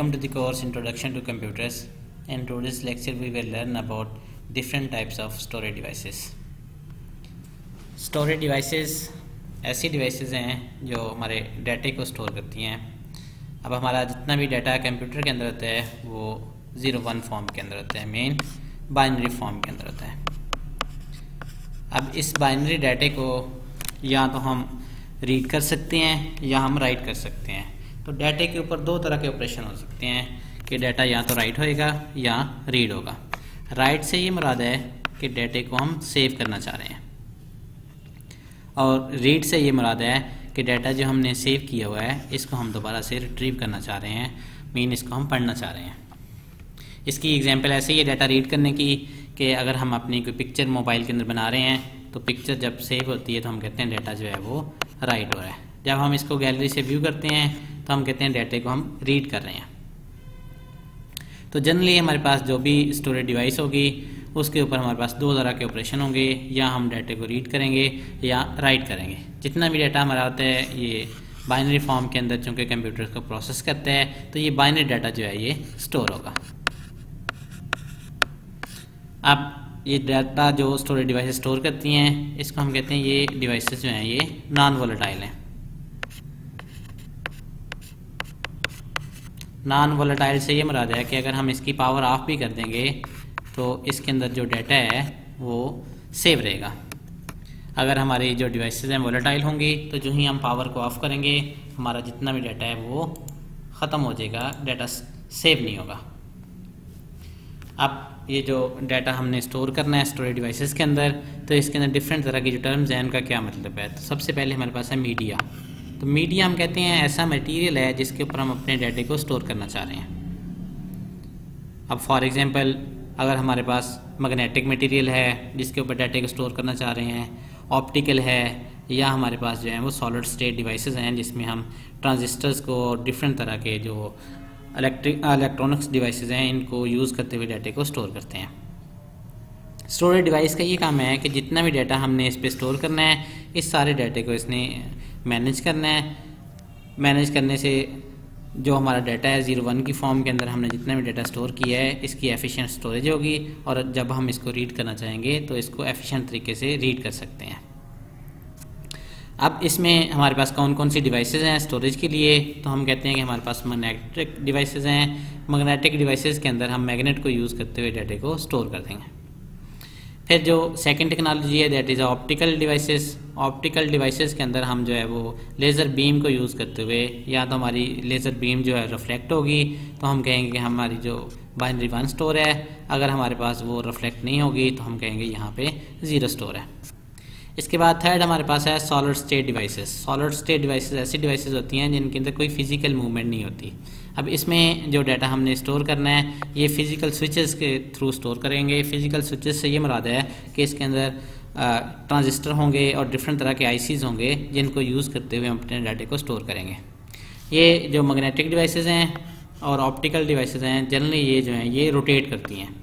Welcome to the course Introduction to Computers. In today's lecture we will learn about different types of storage devices. Storage devices ऐसी devices हैं जो हमारे डाटे को store करती हैं। अब हमारा जितना भी डाटा कंप्यूटर के अंदर होता है वो 01 फॉर्म के अंदर होता है, मेन बाइनरी फॉर्म के अंदर होता है। अब इस बाइनरी डाटे को या तो हम रीड कर सकते हैं या हम राइट कर सकते हैं। तो डाटे के ऊपर दो तरह के ऑपरेशन हो सकते हैं कि डाटा या तो राइट होएगा या रीड होगा। राइट से ये मुराद है कि डाटे को हम सेव करना चाह रहे हैं, और रीड से ये मुराद है कि डाटा जो हमने सेव किया हुआ है इसको हम दोबारा से रिट्रीव करना चाह रहे हैं, मीन इसको हम पढ़ना चाह रहे हैं। इसकी एग्जांपल ऐसे ही है डाटा रीड करने की कि अगर हम अपनी कोई पिक्चर मोबाइल के अंदर बना रहे हैं तो पिक्चर जब सेव होती है तो हम कहते हैं डाटा जो है वो राइट हो रहा है। जब हम इसको गैलरी से व्यू करते हैं तो हम कहते हैं डाटे को हम रीड कर रहे हैं। तो जनरली हमारे पास जो भी स्टोरेज डिवाइस होगी उसके ऊपर हमारे पास दो तरह के ऑपरेशन होंगे, या हम डाटे को रीड करेंगे या राइट करेंगे। जितना भी डाटा हमारा होता है ये बाइनरी फॉर्म के अंदर चूँकि कंप्यूटर को प्रोसेस करता है तो ये बाइनरी डाटा जो है ये स्टोर होगा। अब ये डाटा जो स्टोरेज डिवाइसेस स्टोर करती हैं इसको हम कहते हैं ये डिवाइसेस जो हैं ये नॉन वोलेटाइल हैं। नॉन वोलेटाइल से ये मुराद है कि अगर हम इसकी पावर ऑफ भी कर देंगे तो इसके अंदर जो डाटा है वो सेव रहेगा। अगर हमारी जो डिवाइसेस हैं वोलेटाइल होंगी तो जो ही हम पावर को ऑफ करेंगे हमारा जितना भी डाटा है वो ख़त्म हो जाएगा, डाटा सेव नहीं होगा। अब ये जो डाटा हमने स्टोर करना है स्टोरेज डिवाइसेस के अंदर, तो इसके अंदर डिफरेंट तरह की जो टर्म्स हैं उनका क्या मतलब है। तो सबसे पहले हमारे पास है मीडिया। तो मीडिया हम कहते हैं ऐसा मटेरियल है जिसके ऊपर हम अपने डाटे को स्टोर करना चाह रहे हैं। अब फॉर एग्जांपल अगर हमारे पास मैग्नेटिक मटेरियल है जिसके ऊपर डाटे को स्टोर करना चाह रहे हैं, ऑप्टिकल है, या हमारे पास जो है वो सॉलिड स्टेट डिवाइसेस हैं जिसमें हम ट्रांजिस्टर्स को डिफरेंट तरह के जो इलेक्ट्रॉनिक्स डिवाइसेस हैं इनको यूज़ करते हुए डाटे को स्टोर करते हैं। स्टोरेज डिवाइस का ये काम है कि जितना भी डाटा हमने इस पे स्टोर करना है इस सारे डाटे को इसने मैनेज करना है। मैनेज करने से जो हमारा डाटा है 01 की फॉर्म के अंदर हमने जितना भी डाटा स्टोर किया है इसकी एफिशिएंट स्टोरेज होगी, और जब हम इसको रीड करना चाहेंगे तो इसको एफिशिएंट तरीके से रीड कर सकते हैं। अब इसमें हमारे पास कौन कौन सी डिवाइसेस हैं स्टोरेज के लिए, तो हम कहते हैं कि हमारे पास मैग्नेटिक डिवाइसेस हैं। मैग्नेटिक डिवाइसेस के अंदर हम मैग्नेट को यूज़ करते हुए डाटे को स्टोर कर देंगे। फिर जो सेकंड टेक्नोलॉजी है that is optical devices. Optical devices के अंदर हम जो है वो लेज़र बीम को यूज़ करते हुए, या तो हमारी लेज़र बीम जो है रिफ्लेक्ट होगी तो हम कहेंगे कि हमारी जो बाइनरी 1 स्टोर है, अगर हमारे पास वो रिफ्लेक्ट नहीं होगी तो हम कहेंगे यहाँ पे 0 स्टोर है। इसके बाद थर्ड हमारे पास है solid state devices. Solid state devices ऐसी डिवाइसेस होती हैं जिनके अंदर कोई फिजिकल मूवमेंट नहीं होती। अब इसमें जो डाटा हमने स्टोर करना है ये फिजिकल स्विचेस के थ्रू स्टोर करेंगे। फिजिकल स्विचेस से ये मुराद है कि इसके अंदर ट्रांजिस्टर होंगे और डिफरेंट तरह के आईसीज होंगे जिनको यूज़ करते हुए हम अपने डाटे को स्टोर करेंगे। ये जो मैग्नेटिक डिवाइसेस हैं और ऑप्टिकल डिवाइसेस हैं जनरली ये जो हैं ये रोटेट करती हैं।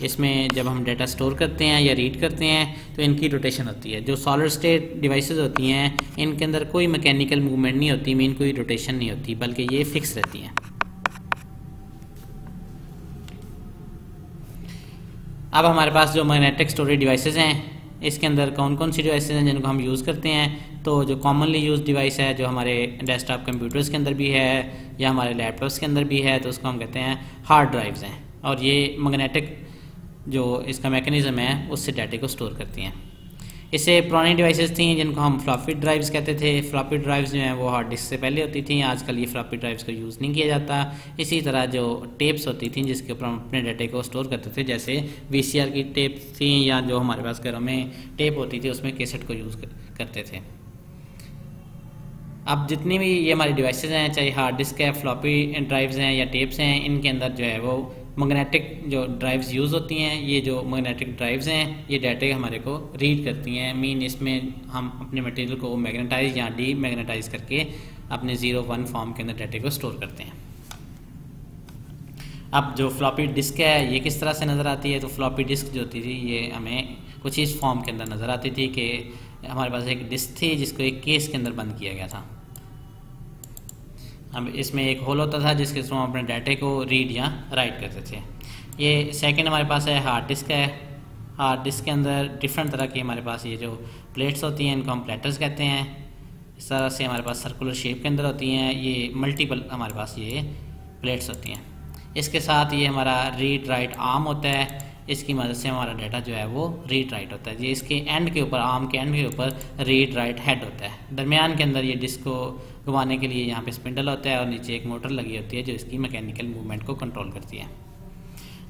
इसमें जब हम डाटा स्टोर करते हैं या रीड करते हैं तो इनकी रोटेशन होती है। जो सॉलिड स्टेट डिवाइसेस होती हैं इनके अंदर कोई मैकेनिकल मूवमेंट नहीं होती, मीन कोई रोटेशन नहीं होती, बल्कि ये फिक्स रहती हैं। अब हमारे पास जो मैग्नेटिक स्टोरेज डिवाइसेस हैं इसके अंदर कौन कौन सी डिवाइसेस हैं जिनको हम यूज़ करते हैं। तो जो कॉमनली यूज डिवाइस है जो हमारे डेस्कटॉप कंप्यूटर्स के अंदर भी है या हमारे लैपटॉप्स के अंदर भी है तो उसको हम कहते हैं हार्ड ड्राइव्स हैं, और ये मैग्नेटिक जो इसका मैकेनिज़्म है उससे डाटे को स्टोर करती हैं। इससे पुरानी डिवाइसेस थी जिनको हम फ्लॉपी ड्राइव्स कहते थे। फ्लॉपी ड्राइव्स जो हैं वो हार्ड डिस्क से पहले होती थी, आजकल ये फ्लॉपी ड्राइव्स को यूज़ नहीं किया जाता। इसी तरह जो टेप्स होती थी जिसके ऊपर हम अपने डाटे को स्टोर करते थे, जैसे VCR की टेप थी या जो हमारे पास घरों में टेप होती थी उसमें कैसेट को यूज़ करते थे। अब जितनी भी ये हमारी डिवाइसेस हैं चाहे हार्ड डिस्क है, फ्लॉपी ड्राइव्स हैं या टेप्स हैं, इनके अंदर जो है वो मैग्नेटिक जो ड्राइव्स यूज़ होती हैं। ये जो मैग्नेटिक ड्राइव्स हैं ये डाटे हमारे को रीड करती हैं, मीन इसमें हम अपने मटेरियल को मैग्नेटाइज या डी मैग्नेटाइज करके अपने 01 फॉर्म के अंदर डाटे को स्टोर करते हैं। अब जो फ्लॉपी डिस्क है ये किस तरह से नज़र आती है, तो फ्लॉपी डिस्क जो होती थी ये हमें कुछ इस फॉर्म के अंदर नज़र आती थी कि हमारे पास एक डिस्क थी जिसको एक केस के अंदर बंद किया गया था। अब इसमें एक होल होता था जिसके थ्रू हम अपने डाटे को रीड या राइट करते थे। ये सेकंड हमारे पास है हार्ड डिस्क है। हार्ड डिस्क के अंदर डिफरेंट तरह की हमारे पास ये जो प्लेट्स होती हैं इनको हम प्लेटर्स कहते हैं। इस तरह से हमारे पास सर्कुलर शेप के अंदर होती हैं, ये मल्टीपल हमारे पास ये प्लेट्स होती हैं। इसके साथ ये हमारा रीड राइट आर्म होता है, इसकी मदद से हमारा डाटा जो है वो रीड राइट होता है। ये इसके एंड के ऊपर, आर्म के एंड के ऊपर रीड राइट हेड होता है। दरमियान के अंदर ये डिस्क को घुमाने के लिए यहाँ पे स्पिंडल होता है और नीचे एक मोटर लगी होती है जो इसकी मैकेनिकल मूवमेंट को कंट्रोल करती है।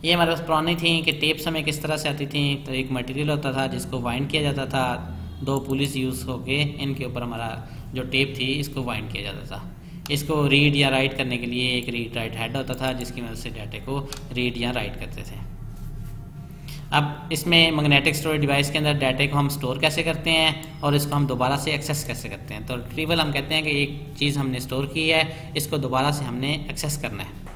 ये हमारे पास पुरानी थी कि टेप्स हमें किस तरह से आती थी। तो एक मटेरियल होता था जिसको वाइंड किया जाता था, 2 पुलिस यूज़ होके इनके ऊपर हमारा जो टेप थी इसको वाइंड किया जाता था। इसको रीड या राइट करने के लिए एक रीड राइट हेड होता था जिसकी मदद से डाटे को रीड या राइट करते थे। अब इसमें मैग्नेटिक स्टोरेज डिवाइस के अंदर डाटे को हम स्टोर कैसे करते हैं और इसको हम दोबारा से एक्सेस कैसे करते हैं। तो रिट्रीवल हम कहते हैं कि एक चीज़ हमने स्टोर की है, इसको दोबारा से हमने एक्सेस करना है।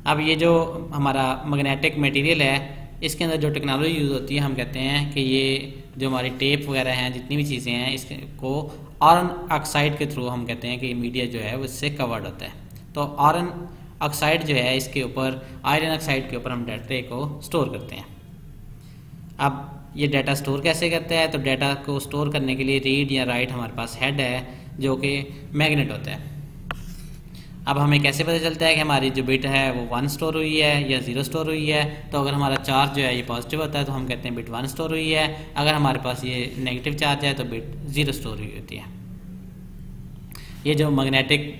अब ये जो हमारा मैग्नेटिक मटेरियल है इसके अंदर जो टेक्नोलॉजी यूज़ होती है हम कहते हैं कि ये जो हमारी टेप वगैरह हैं, जितनी भी चीज़ें हैं, इसको आयरन ऑक्साइड के थ्रू हम कहते हैं कि मीडिया जो है वो इससे कवर्ड होता है। तो आयरन ऑक्साइड जो है इसके ऊपर, आयरन ऑक्साइड के ऊपर हम डाटे को स्टोर करते हैं। अब ये डाटा स्टोर कैसे करता है, तो डाटा को स्टोर करने के लिए रीड या राइट हमारे पास हेड है जो कि मैग्नेट होता है। अब हमें कैसे पता चलता है कि हमारी जो बिट है वो 1 स्टोर हुई है या 0 स्टोर हुई है। तो अगर हमारा चार्ज जो है ये पॉजिटिव होता है तो हम कहते हैं बिट 1 स्टोर हुई है। अगर हमारे पास ये नेगेटिव चार्ज है तो बिट 0 स्टोर हुई होती है। ये जो मैग्नेटिक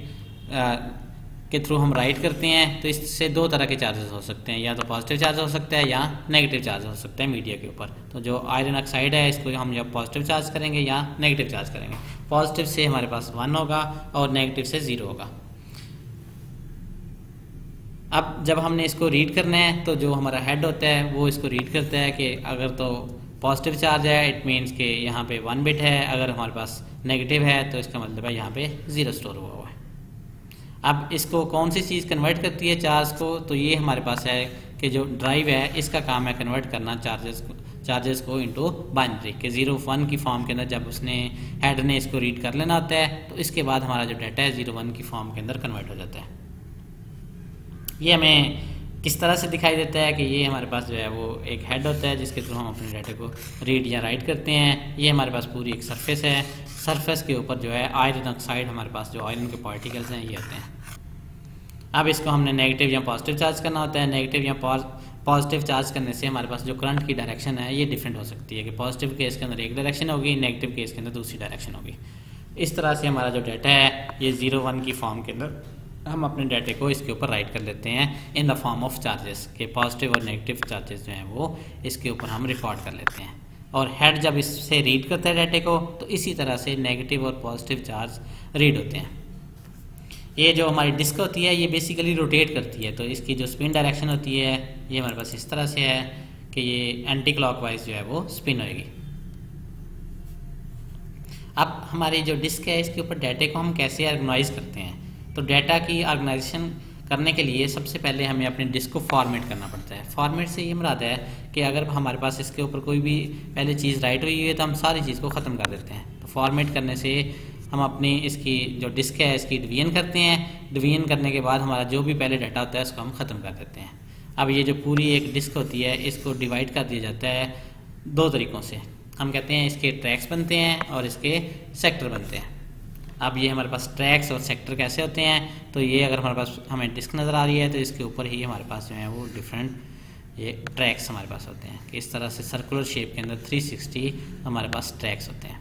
के थ्रू हम राइट करते हैं तो इससे 2 तरह के चार्जेस हो सकते हैं, या तो पॉजिटिव चार्ज हो सकता है या नेगेटिव चार्ज हो सकता है मीडिया के ऊपर। तो जो आयरन ऑक्साइड है इसको हम या पॉजिटिव चार्ज करेंगे या नेगेटिव चार्ज करेंगे। पॉजिटिव से हमारे पास 1 होगा और नेगेटिव से 0 होगा। अब जब हमने इसको रीड करना है तो जो हमारा हेड होता है वो इसको रीड करता है कि अगर तो पॉजिटिव चार्ज है इट मीन्स कि यहाँ पे 1 बिट है, अगर हमारे पास नेगेटिव है तो इसका मतलब है यहाँ पे 0 स्टोर हुआ है। अब इसको कौन सी चीज़ कन्वर्ट करती है चार्ज को, तो ये हमारे पास है कि जो ड्राइव है इसका काम है कन्वर्ट करना चार्जेस को इनटू बाइनरी के 0-1 की फॉर्म के अंदर। जब उसने हेड ने इसको रीड कर लेना होता है तो इसके बाद हमारा जो डाटा है 0-1 की फॉर्म के अंदर कन्वर्ट हो जाता है। ये हमें किस तरह से दिखाई देता है कि ये हमारे पास जो है वो एक हेड होता है जिसके थ्रू हम अपने डाटे को रीड या राइट करते हैं। ये हमारे पास पूरी एक सरफेस है, सरफेस के ऊपर जो है आयरन ऑक्साइड हमारे पास जो आयरन के पार्टिकल्स हैं ये होते हैं। अब इसको हमने नेगेटिव या पॉजिटिव चार्ज करना होता है। नेगेटिव या पॉजिटिव चार्ज करने से हमारे पास जो करंट की डायरेक्शन है ये डिफरेंट हो सकती है कि पॉजिटिव केस के अंदर एक डायरेक्शन होगी, नेगेटिव केस के अंदर दूसरी डायरेक्शन होगी। इस तरह से हमारा जो डाटा है ये 0-1 की फॉर्म के अंदर हम अपने डाटे को इसके ऊपर राइट कर लेते हैं in the form of charges के पॉजिटिव और नेगेटिव चार्जेस जो हैं वो इसके ऊपर हम रिकॉर्ड कर लेते हैं। और हेड जब इससे रीड करता है डाटे को तो इसी तरह से नेगेटिव और पॉजिटिव चार्ज रीड होते हैं। ये जो हमारी डिस्क होती है ये बेसिकली रोटेट करती है, तो इसकी जो स्पिन डायरेक्शन होती है ये हमारे पास इस तरह से है कि ये एंटी क्लॉकवाइज जो है वो स्पिन होएगी। अब हमारी जो डिस्क है इसके ऊपर डाटे को हम कैसे ऑर्गेनाइज करते हैं, तो डाटा की ऑर्गेनाइजेशन करने के लिए सबसे पहले हमें अपने डिस्क को फॉर्मेट करना पड़ता है। फॉर्मेट से ये मुराद है कि अगर हमारे पास इसके ऊपर कोई भी पहले चीज़ राइट हुई है तो हम सारी चीज़ को ख़त्म कर देते हैं। तो फॉर्मेट करने से हम अपनी इसकी जो डिस्क है इसकी डिवीजन करते हैं। डिवीजन करने के बाद हमारा जो भी पहले डाटा होता है उसको हम ख़त्म कर देते हैं। अब ये जो पूरी एक डिस्क होती है इसको डिवाइड कर दिया जाता है 2 तरीक़ों से। हम कहते हैं इसके ट्रैक्स बनते हैं और इसके सेक्टर बनते हैं। अब ये हमारे पास ट्रैक्स और सेक्टर कैसे होते हैं, तो ये अगर हमारे पास हमें डिस्क नज़र आ रही है तो इसके ऊपर ही हमारे पास जो है वो डिफरेंट ये ट्रैक्स हमारे पास होते हैं कि इस तरह से सर्कुलर शेप के अंदर 360 हमारे पास ट्रैक्स होते हैं।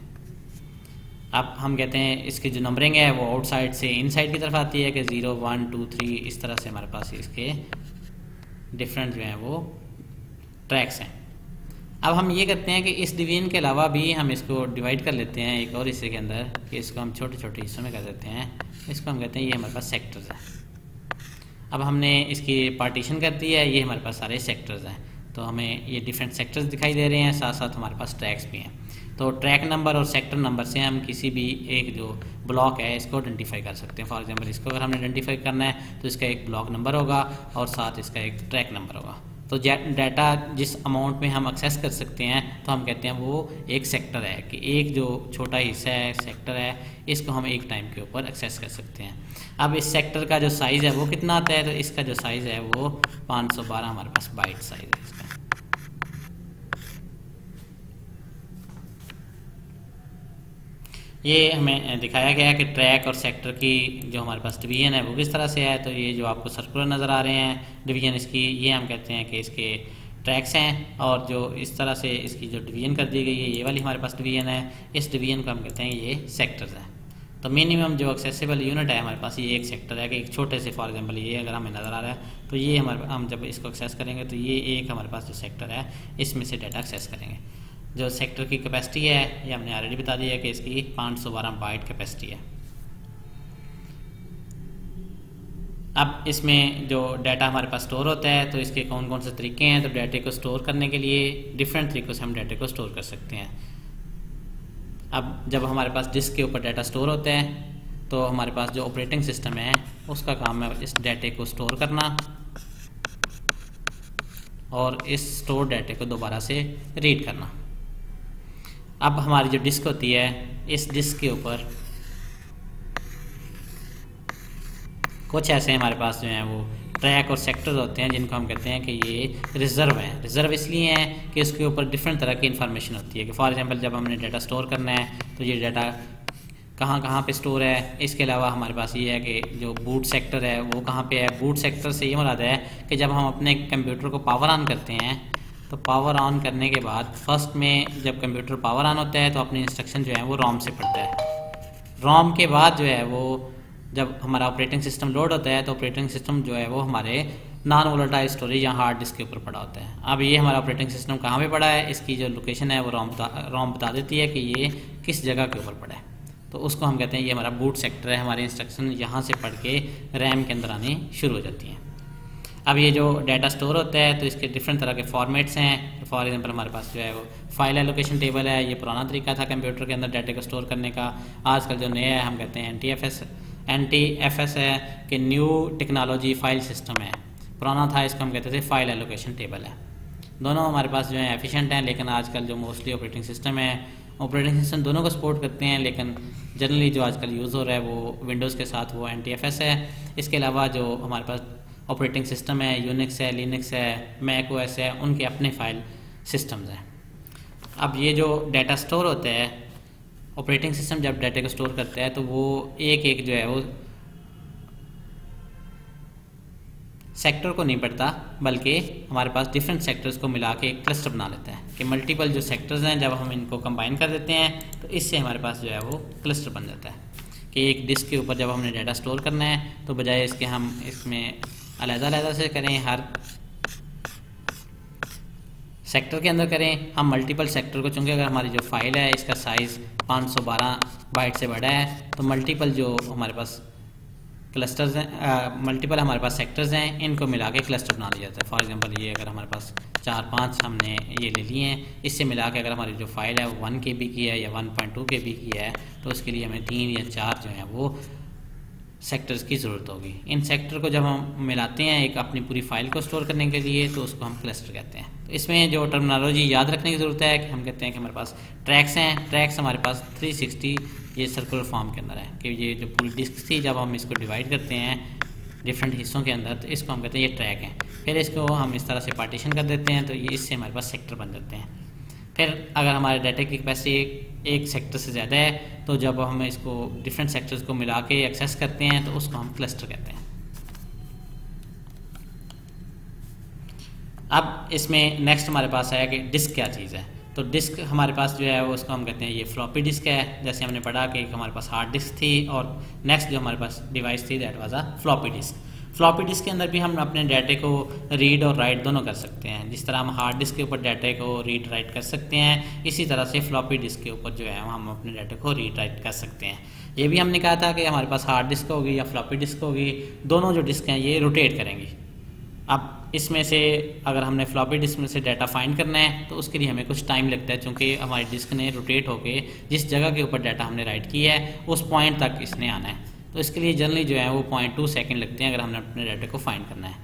अब हम कहते हैं इसकी जो नंबरिंग है वो आउटसाइड से इनसाइड की तरफ आती है कि 0, 1, 2, 3 इस तरह से हमारे पास इसके डिफरेंट जो हैं वो ट्रैक्स हैं। अब हम ये करते हैं कि इस डिवीजन के अलावा भी हम इसको डिवाइड कर लेते हैं एक और हिस्से के अंदर कि इसको हम छोटे छोटे हिस्सों में कर देते हैं। इसको हम कहते हैं ये हमारे पास सेक्टर्स हैं। अब हमने इसकी पार्टीशन कर दी है, ये हमारे पास सारे सेक्टर्स हैं। तो हमें ये डिफरेंट सेक्टर्स दिखाई दे रहे हैं, साथ साथ हमारे पास ट्रैक्स भी हैं। तो ट्रैक नंबर और सेक्टर नंबर से हम किसी भी एक जो ब्लॉक है इसको आइडेंटिफाई कर सकते हैं। फॉर एग्जांपल इसको अगर हमने आइडेंटिफाई करना है तो इसका एक ब्लॉक नंबर होगा और साथ इसका एक ट्रैक नंबर होगा। तो डाटा जिस अमाउंट में हम एक्सेस कर सकते हैं तो हम कहते हैं वो एक सेक्टर है, कि एक जो छोटा हिस्सा है सेक्टर है, इसको हम एक टाइम के ऊपर एक्सेस कर सकते हैं। अब इस सेक्टर का जो साइज़ है वो कितना आता है, तो इसका जो साइज़ है वो 512 हमारे पास बाइट साइज़ है इसका। ये हमें दिखाया गया है कि ट्रैक और सेक्टर की जो हमारे पास डिवीजन है वो किस तरह से है। तो ये जो आपको सर्कुलर नज़र आ रहे हैं डिवीजन इसकी, ये हम कहते हैं कि इसके ट्रैक्स हैं, और जो इस तरह से इसकी जो डिवीजन कर दी गई है ये वाली हमारे पास डिवीजन है, इस डिवीजन को हम कहते हैं ये सेक्टर्स हैं। तो मिनिमम जो एक्सेसिबल यूनिट है हमारे पास ये एक सेक्टर है, कि एक छोटे से फॉर एग्जांपल ये अगर हमें नज़र आ रहा है तो ये हम जब इसको एक्सेस करेंगे तो ये एक हमारे पास जो सेक्टर है इसमें से डाटा एक्सेस करेंगे। जो सेक्टर की कैपेसिटी है ये हमने ऑलरेडी बता दिया कि इसकी 512 बाइट कैपेसिटी है। अब इसमें जो डाटा हमारे पास स्टोर होता है तो इसके कौन कौन से तरीके हैं। तो डाटे को स्टोर करने के लिए डिफरेंट तरीक़ों से हम डाटे को स्टोर कर सकते हैं। अब जब हमारे पास डिस्क के ऊपर डाटा स्टोर होता है तो हमारे पास जो ऑपरेटिंग सिस्टम है उसका काम है इस डाटे को स्टोर करना और इस स्टोर डाटे को दोबारा से रीड करना। अब हमारी जो डिस्क होती है इस डिस्क के ऊपर कुछ ऐसे हमारे पास जो हैं वो ट्रैक और सेक्टर्स होते हैं जिनको हम कहते हैं कि ये रिज़र्व हैं। रिज़र्व इसलिए हैं कि उसके ऊपर डिफरेंट तरह की इन्फॉर्मेशन होती है, कि फॉर एग्जांपल जब हमने डाटा स्टोर करना है तो ये डाटा कहाँ कहाँ पे स्टोर है। इसके अलावा हमारे पास ये है कि जो बूट सेक्टर है वो कहाँ पे है। बूट सेक्टर से ये मुराद है कि जब हम अपने कंप्यूटर को पावर ऑन करते हैं तो पावर ऑन करने के बाद फर्स्ट में जब कंप्यूटर पावर ऑन होता है तो अपनी इंस्ट्रक्शन जो है वो रोम से पढ़ता है। रोम के बाद जो है वो जब हमारा ऑपरेटिंग सिस्टम लोड होता है तो ऑपरेटिंग सिस्टम जो है वो हमारे नॉन वोलेटाइल स्टोरेज या हार्ड डिस्क के ऊपर पड़ा होता है। अब ये हमारा ऑपरेटिंग सिस्टम कहाँ पे पड़ा है, इसकी जो लोकेशन है वो रोम बता देती है कि ये किस जगह के ऊपर पड़ा है। तो उसको हम कहते हैं ये हमारा बूट सेक्टर है। हमारी इंस्ट्रक्शन यहाँ से पढ़ के रैम के अंदर आनी शुरू हो जाती हैं। अब ये जो डाटा स्टोर होता है तो इसके डिफरेंट तरह के फॉर्मेट्स हैं। फॉर एग्जांपल हमारे पास जो है वो फाइल एलोकेशन टेबल है। ये पुराना तरीका था कंप्यूटर के अंदर डाटा को स्टोर करने का। आजकल जो नया है हम कहते हैं NTFS है कि न्यू टेक्नोलॉजी फाइल सिस्टम है। पुराना था इसको हम कहते थे फाइल एलोकेशन टेबल है। दोनों हमारे पास जो है एफिशिएंट हैं, लेकिन आजकल जो मोस्टली ऑपरेटिंग सिस्टम है ऑपरेटिंग सिस्टम दोनों को सपोर्ट करते हैं, लेकिन जनरली जो आजकल यूज़ हो रहा है वो विंडोज़ के साथ वो NTFS है। इसके अलावा जो हमारे पास ऑपरेटिंग सिस्टम है यूनिक्स है, लिनक्स है, मैक OS है, उनके अपने फाइल सिस्टम्स हैं। अब ये जो डाटा स्टोर होता है ऑपरेटिंग सिस्टम जब डाटा को स्टोर करता है तो वो एक एक जो है वो सेक्टर को नहीं पढ़ता, बल्कि हमारे पास डिफरेंट सेक्टर्स को मिला के एक क्लस्टर बना लेता है कि मल्टीपल जो सेक्टर्स हैं जब हम इनको कंबाइन कर देते हैं तो इससे हमारे पास जो है वो क्लस्टर बन जाता है। कि एक डिस्क के ऊपर जब हमने डाटा स्टोर करना है तो बजाय इसके हम इसमें अलग-अलग से करें, हर सेक्टर के अंदर करें, हम मल्टीपल सेक्टर को, चूँकि अगर हमारी जो फाइल है इसका साइज़ 512 बाइट से बड़ा है तो मल्टीपल जो हमारे पास क्लस्टर्स हैं, मल्टीपल हमारे पास सेक्टर्स हैं, इनको मिला के क्लस्टर बना लिया जाता है। फॉर एग्जांपल ये अगर हमारे पास 4-5 हमने ये ले लिए हैं, इससे मिला के अगर हमारी जो फाइल है 1 KB की है या 1.2 KB की है तो उसके लिए हमें 3 या 4 जो हैं वो सेक्टर्स की ज़रूरत होगी। इन सेक्टर को जब हम मिलाते हैं एक अपनी पूरी फाइल को स्टोर करने के लिए तो उसको हम क्लस्टर कहते हैं। तो इसमें जो टर्मिनोलॉजी याद रखने की ज़रूरत है कि हम कहते हैं कि हमारे पास ट्रैक्स हैं। ट्रैक्स हमारे पास 360 ये सर्कुलर फॉर्म के अंदर है कि ये जो पूरी डिस्क थी जब हम इसको डिवाइड करते हैं डिफरेंट हिस्सों के अंदर तो इसको हम कहते हैं ये ट्रैक है। फिर इसको हम इस तरह से पार्टीशन कर देते हैं तो ये इससे हमारे पास सेक्टर बन जाते हैं। फिर अगर हमारे डाटा की कैपेसिटी एक सेक्टर से ज़्यादा है तो जब हम इसको डिफरेंट सेक्टर्स को मिला के एक्सेस करते हैं तो उसको हम क्लस्टर कहते हैं। अब इसमें नेक्स्ट हमारे पास है कि डिस्क क्या चीज़ है। तो डिस्क हमारे पास जो है वो उसको हम कहते हैं ये फ्लॉपी डिस्क है। जैसे हमने पढ़ा कि हमारे पास हार्ड डिस्क थी और नेक्स्ट जो हमारे पास डिवाइस थी that was a floppy disk. Floppy disk के अंदर भी हम अपने डाटे को रीड और राइट दोनों कर सकते हैं। जिस तरह हम हार्ड डिस्क के ऊपर डाटे को रीड राइट कर सकते हैं, इसी तरह से फ्लॉपी डिस्क के ऊपर जो है हम अपने डाटे को रीड राइट कर सकते हैं। ये भी हमने कहा था कि हमारे पास हार्ड डिस्क होगी या फ्लॉपी डिस्क होगी, दोनों जो डिस्क हैं ये रोटेट करेंगी। अब इसमें से अगर हमने फ्लॉपी डिस्क में से डाटा फाइंड करना है तो उसके लिए हमें कुछ टाइम लगता है, क्योंकि हमारी डिस्क ने रोटेट होकर जिस जगह के ऊपर डाटा हमने राइट किया है उस पॉइंट तक इसने आना है। तो इसके लिए जनरली जो है वो 0.2 सेकंड लगते हैं अगर हमने अपने डाटा को फाइंड करना है।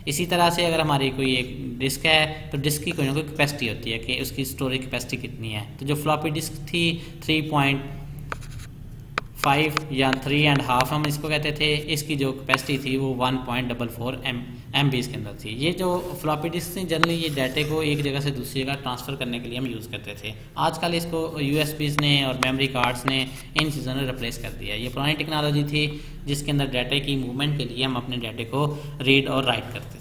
इसी तरह से अगर हमारी कोई एक डिस्क है तो डिस्क की कोई ना कोई कैपेसिटी होती है कि उसकी स्टोरेज कैपेसिटी कितनी है। तो जो फ्लॉपी डिस्क थी 3.5 या 3.5 हम इसको कहते थे, इसकी जो कैपेसिटी थी वो 1.44 MB के अंदर थी। ये जो फ्लॉपी डिस्क थी जनरली ये डाटे को एक जगह से दूसरी जगह ट्रांसफ़र करने के लिए हम यूज़ करते थे। आजकल इसको USBs ने और मेमोरी कार्ड्स ने इन चीज़ों ने रिप्लेस कर दिया। ये पुरानी टेक्नोलॉजी थी जिसके अंदर डाटे की मूवमेंट के लिए हम अपने डाटे को रीड और राइट करते